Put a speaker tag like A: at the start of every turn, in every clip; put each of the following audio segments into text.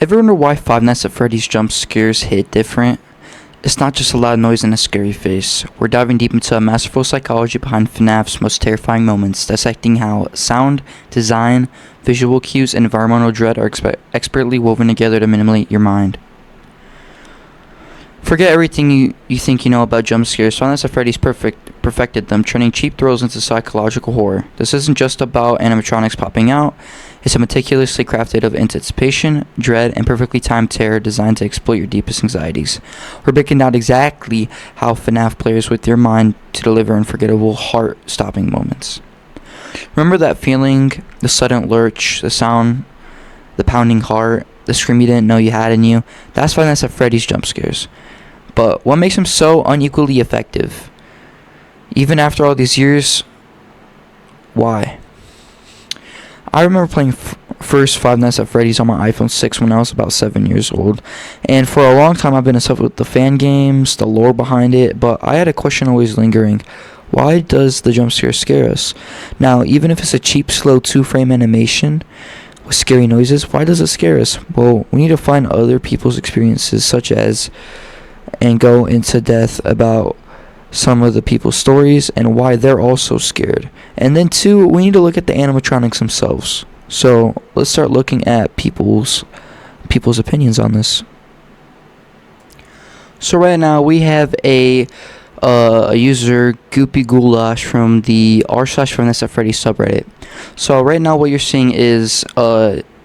A: Ever wonder why Five Nights at Freddy's jump scares hit different? It's not just a loud noise and a scary face. We're diving deep into a masterful psychology behind FNAF's most terrifying moments, dissecting how sound, design, visual cues, and environmental dread are expertly woven together to manipulate your mind. Forget everything you think you know about jump scares. Five Nights at Freddy's perfected them, turning cheap thrills into psychological horror. This isn't just about animatronics popping out. It's a meticulously crafted of anticipation, dread, and perfectly timed terror designed to exploit your deepest anxieties. We're breaking down exactly how FNAF plays with your mind to deliver unforgettable, heart-stopping moments. Remember that feeling, the sudden lurch, the sound, the pounding heart, the scream you didn't know you had in you? That's Five Nights at Freddy's jump scares. But what makes them so unequally effective? Even after all these years, why? I remember playing first Five Nights at Freddy's on my iPhone 6 when I was about 7 years old. And for a long time I've been obsessed with the fan games, the lore behind it, but I had a question always lingering. Why does the jump scare us? Now, even if it's a cheap, slow 2-frame animation with scary noises, why does it scare us? Well, we need to find other people's experiences and go into depth about some of the people's stories and why they're also scared. And then 2, we need to look at the animatronics themselves. So let's start looking at people's opinions on this. So right now we have a user, Goopy Goulash, from the r/Five Nights at Freddy's subreddit. So right now what you're seeing is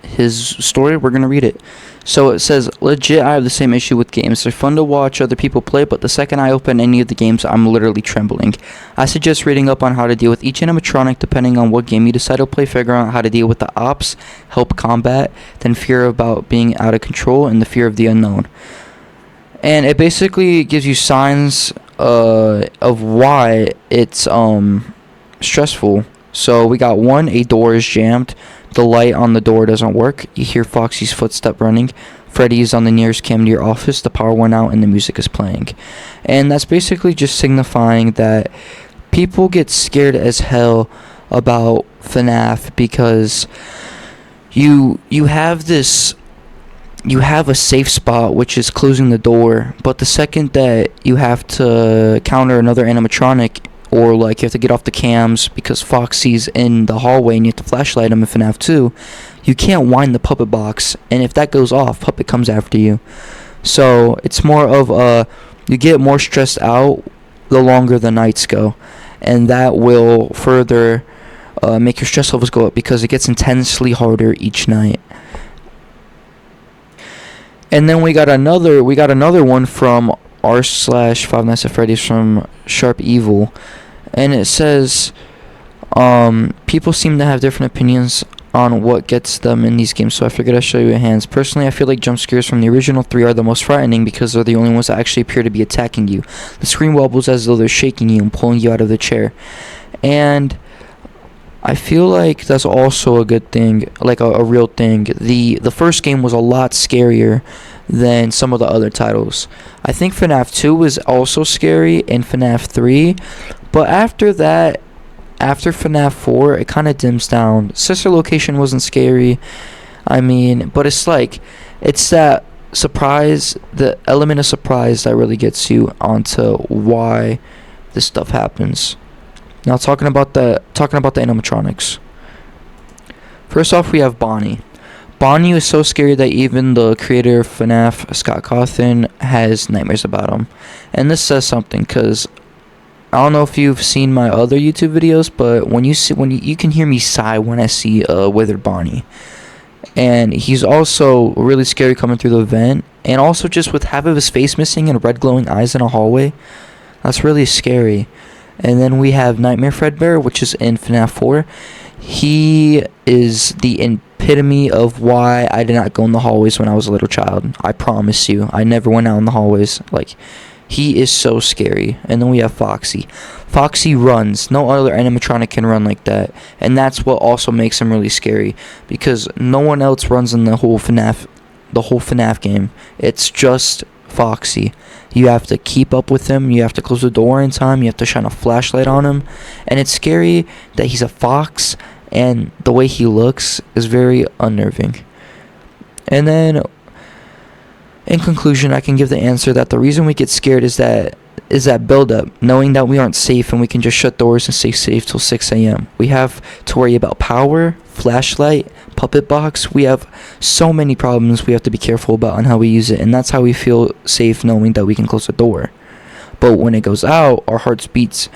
A: his story. We're gonna read it. So it says, legit, I have the same issue with games. They're fun to watch other people play, but the second I open any of the games, I'm literally trembling. I suggest reading up on how to deal with each animatronic depending on what game you decide to play, figure out how to deal with the ops, help combat, then fear about being out of control, and the fear of the unknown. And it basically gives you signs of why it's stressful. So we got 1, a door is jammed. The light on the door doesn't work. You hear Foxy's footstep running. Freddy is on the nearest cam to your office. The power went out and the music is playing. And that's basically just signifying that people get scared as hell about FNAF because you have a safe spot, which is closing the door, but the second that you have to counter another animatronic, or like you have to get off the cams because Foxy's in the hallway and you have to flashlight him in FNAF 2, you can't wind the puppet box, and if that goes off, puppet comes after you. So it's more of you get more stressed out the longer the nights go, and that will further make your stress levels go up because it gets intensely harder each night. And then we got another one from r/Five Nights at Freddy's from Sharp Evil, and it says people seem to have different opinions on what gets them in these games, so I figured I'd show you a hands. Personally, I feel like jump scares from the original 3 are the most frightening because they're the only ones that actually appear to be attacking you. The screen wobbles as though they're shaking you and pulling you out of the chair, and I feel like that's also a good thing, like a real thing. The first game was a lot scarier than some of the other titles. I think FNAF 2 was also scary, and FNAF 3, but after that, after FNAF 4, it kind of dims down. Sister Location wasn't scary, but it's that surprise, the element of surprise that really gets you onto why this stuff happens. Now talking about the animatronics. First off, we have Bonnie. Bonnie is so scary that even the creator of FNAF, Scott Cawthon, has nightmares about him. And this says something, because I don't know if you've seen my other YouTube videos, but when you can hear me sigh when I see withered Bonnie. And he's also really scary coming through the vent, and also just with half of his face missing and red glowing eyes in a hallway. That's really scary. And then we have Nightmare Fredbear, which is in FNAF 4. He is the epitome of why I did not go in the hallways when I was a little child. I promise you, I never went out in the hallways. Like, he is so scary. And then we have Foxy. Foxy runs. No other animatronic can run like that. And that's what also makes him really scary, because no one else runs in the whole FNAF game. It's just Foxy. You have to keep up with him. You have to close the door in time. You have to shine a flashlight on him. And it's scary that he's a fox, and the way he looks is very unnerving. And then In conclusion, I can give the answer that the reason we get scared is that buildup, knowing that we aren't safe and we can just shut doors and stay safe till 6 a.m. We have to worry about power, flashlight, puppet box. We have so many problems we have to be careful about on how we use it, and that's how we feel safe knowing that we can close the door. But when it goes out, our heart beats,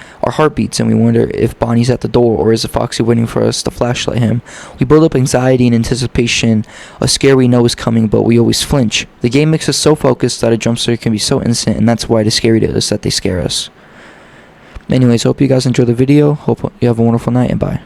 A: and we wonder if Bonnie's at the door or is Foxy waiting for us to flashlight him. We build up anxiety and anticipation, a scare we know is coming, but we always flinch. The game makes us so focused that a jump scare can be so instant, and that's why it is scary to us that they scare us. Anyways, hope you guys enjoyed the video. Hope you have a wonderful night, and bye.